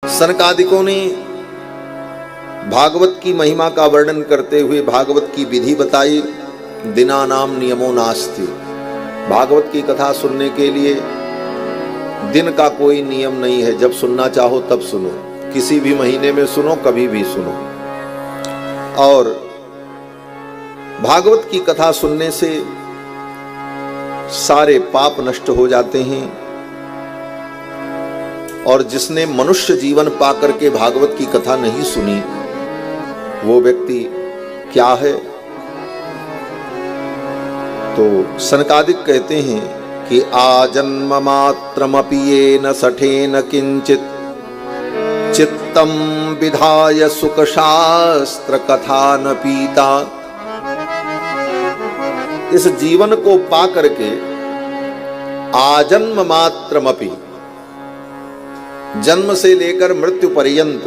सनकादिकों ने भागवत की महिमा का वर्णन करते हुए भागवत की विधि बताई। दिना नाम नियमो नास्ति। भागवत की कथा सुनने के लिए दिन का कोई नियम नहीं है, जब सुनना चाहो तब सुनो, किसी भी महीने में सुनो, कभी भी सुनो। और भागवत की कथा सुनने से सारे पाप नष्ट हो जाते हैं। और जिसने मनुष्य जीवन पाकर के भागवत की कथा नहीं सुनी, वो व्यक्ति क्या है? तो सनकादिक कहते हैं कि आजन्म मात्रमपि येन सठेन किंचित चित्तम विधाय सुख शास्त्र कथा न पीता। इस जीवन को पा करके आजन्म मात्रमपि, जन्म से लेकर मृत्यु पर्यंत,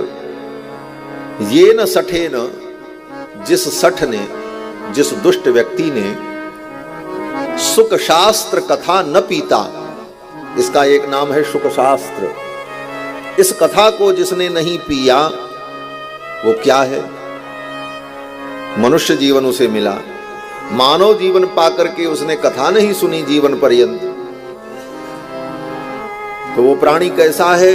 ये न सठे न, जिस सठ ने, जिस दुष्ट व्यक्ति ने सुख शास्त्र कथा न पीता, इसका एक नाम है सुख शास्त्र। इस कथा को जिसने नहीं पिया, वो क्या है? मनुष्य जीवन उसे मिला, मानव जीवन पाकर के उसने कथा नहीं सुनी जीवन पर्यंत, तो वो प्राणी कैसा है?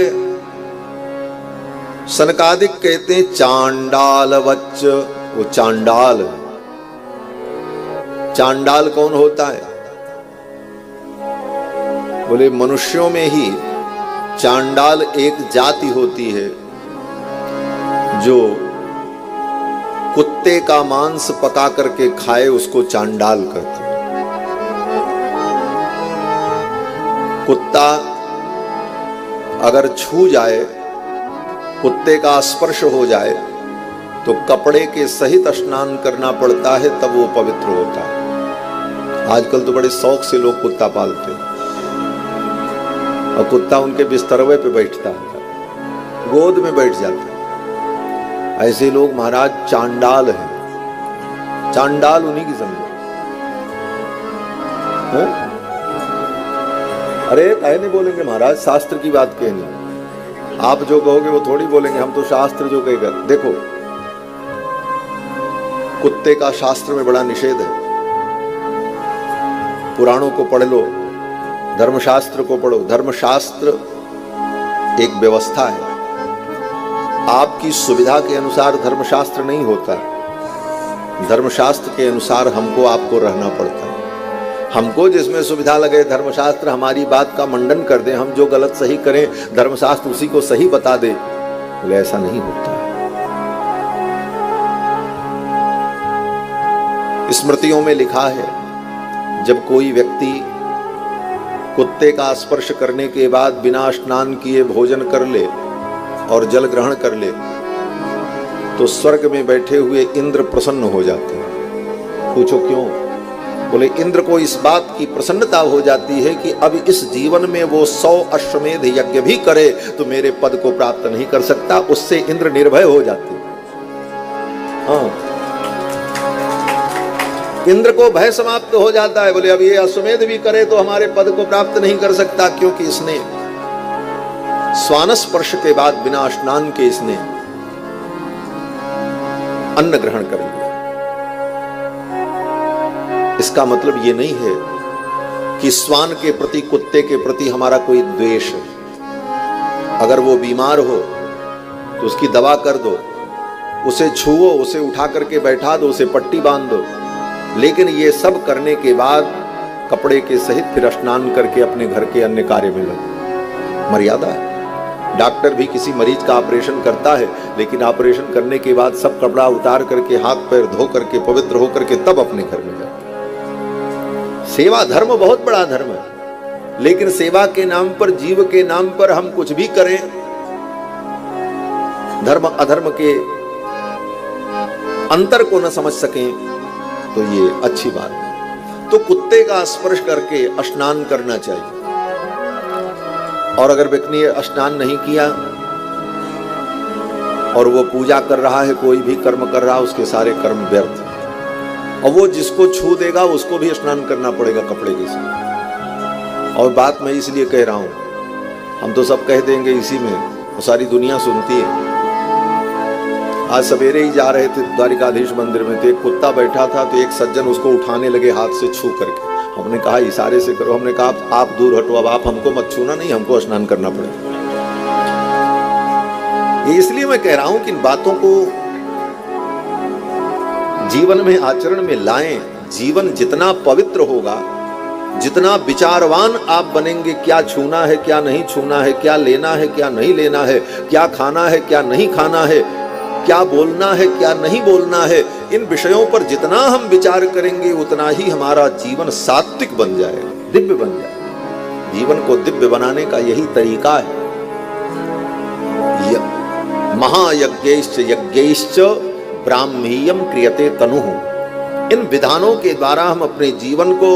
सनकादिक कहते हैं चांडाल वच्च, वो चांडाल। चांडाल कौन होता है? बोले मनुष्यों में ही चांडाल एक जाति होती है जो कुत्ते का मांस पका करके खाए, उसको चांडाल कहते हैं। कुत्ता अगर छू जाए, कुत्ते का स्पर्श हो जाए, तो कपड़े के सहित स्नान करना पड़ता है, तब वो पवित्र होता है। आजकल तो बड़े शौक से लोग कुत्ता पालते हैं, और कुत्ता उनके बिस्तरवे पे बैठता है, गोद में बैठ जाता है। ऐसे लोग महाराज चांडाल हैं। चांडाल उन्हीं की समझो। अरे काहे नहीं बोलेंगे महाराज, शास्त्र की बात कहनी। आप जो कहोगे वो थोड़ी बोलेंगे, हम तो शास्त्र जो कहेगा। देखो, कुत्ते का शास्त्र में बड़ा निषेध है। पुराणों को पढ़ लो, धर्मशास्त्र को पढ़ो। धर्मशास्त्र एक व्यवस्था है, आपकी सुविधा के अनुसार धर्मशास्त्र नहीं होता है। धर्मशास्त्र के अनुसार हमको आपको रहना पड़ता है। हमको जिसमें सुविधा लगे धर्मशास्त्र हमारी बात का मंडन कर दे, हम जो गलत सही करें धर्मशास्त्र उसी को सही बता दे, बोले ऐसा नहीं होता है। स्मृतियों में लिखा है, जब कोई व्यक्ति कुत्ते का स्पर्श करने के बाद बिना स्नान किए भोजन कर ले और जल ग्रहण कर ले, तो स्वर्ग में बैठे हुए इंद्र प्रसन्न हो जाते हैं। पूछो क्यों? बोले इंद्र को इस बात की प्रसन्नता हो जाती है कि अब इस जीवन में वो 100 अश्वमेध यज्ञ भी करे तो मेरे पद को प्राप्त नहीं कर सकता। उससे इंद्र निर्भय हो जाते हैं। हाँ, इंद्र को भय समाप्त हो जाता है। बोले अब ये अश्वमेध भी करे तो हमारे पद को प्राप्त नहीं कर सकता, क्योंकि इसने स्वान स्पर्श के बाद बिना स्नान के इसने अन्न ग्रहण कर लिया। इसका मतलब ये नहीं है कि श्वान के प्रति, कुत्ते के प्रति हमारा कोई द्वेष है। अगर वो बीमार हो तो उसकी दवा कर दो, उसे छुओ, उसे उठा करके बैठा दो, उसे पट्टी बांध दो। लेकिन ये सब करने के बाद कपड़े के सहित फिर स्नान करके अपने घर के अन्य कार्य में लगो। मर्यादा है। डॉक्टर भी किसी मरीज का ऑपरेशन करता है, लेकिन ऑपरेशन करने के बाद सब कपड़ा उतार करके, हाथ पैर धो करके, पवित्र होकर के तब अपने घर में जाता है। सेवा धर्म बहुत बड़ा धर्म है, लेकिन सेवा के नाम पर, जीव के नाम पर हम कुछ भी करें, धर्म अधर्म के अंतर को न समझ सकें, तो ये अच्छी बात है। तो कुत्ते का स्पर्श करके स्नान करना चाहिए। और अगर व्यक्ति ने स्नान नहीं किया और वो पूजा कर रहा है, कोई भी कर्म कर रहा है, उसके सारे कर्म व्यर्थ। और वो जिसको छू देगा उसको भी स्नान करना पड़ेगा कपड़े के साथ। और बात मैं इसलिए कह रहा हूं, हम तो सब कह देंगे इसी में वो सारी दुनिया सुनती है। आज सवेरे ही जा रहे थे द्वारिकाधीश मंदिर में, तो एक कुत्ता बैठा था, तो एक सज्जन उसको उठाने लगे हाथ से छू करके। हमने कहा इशारे से करो, हमने कहा आप दूर हटो, अब आप हमको मत छूना, नहीं हमको स्नान करना पड़ेगा। इसलिए मैं कह रहा हूं कि इन बातों को जीवन में आचरण में लाएं। जीवन जितना पवित्र होगा, जितना विचारवान आप बनेंगे, क्या छूना है क्या नहीं छूना है, क्या लेना है क्या नहीं लेना है, क्या खाना है क्या नहीं खाना है, क्या बोलना है क्या नहीं बोलना है, इन विषयों पर जितना हम विचार करेंगे उतना ही हमारा जीवन सात्विक बन जाएगा, दिव्य बन जाएगा। जीवन को दिव्य बनाने का यही तरीका है। महायज्ञैश्च यज्ञैश्च ब्राह्मीयम क्रियते तनुः। इन विधानों के द्वारा हम अपने जीवन को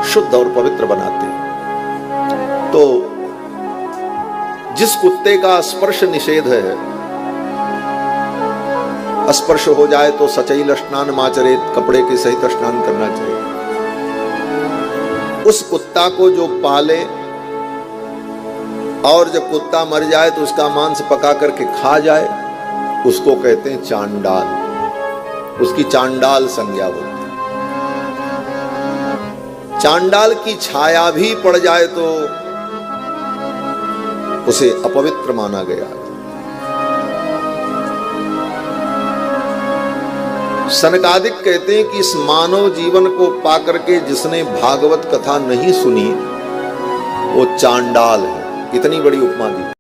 शुद्ध और पवित्र बनाते हैं। तो जिस कुत्ते का स्पर्श निषेध है, स्पर्श हो जाए तो सचैल स्नान माचरेत, कपड़े के सहित स्नान करना चाहिए। उस कुत्ता को जो पाले और जब कुत्ता मर जाए तो उसका मांस पका करके खा जाए, उसको कहते हैं चांडाल। उसकी चांडाल संज्ञा होती है। चांडाल की छाया भी पड़ जाए तो उसे अपवित्र माना गया। सनकादिक कहते हैं कि इस मानव जीवन को पाकर के जिसने भागवत कथा नहीं सुनी वो चांडाल है। इतनी बड़ी उपमा दी।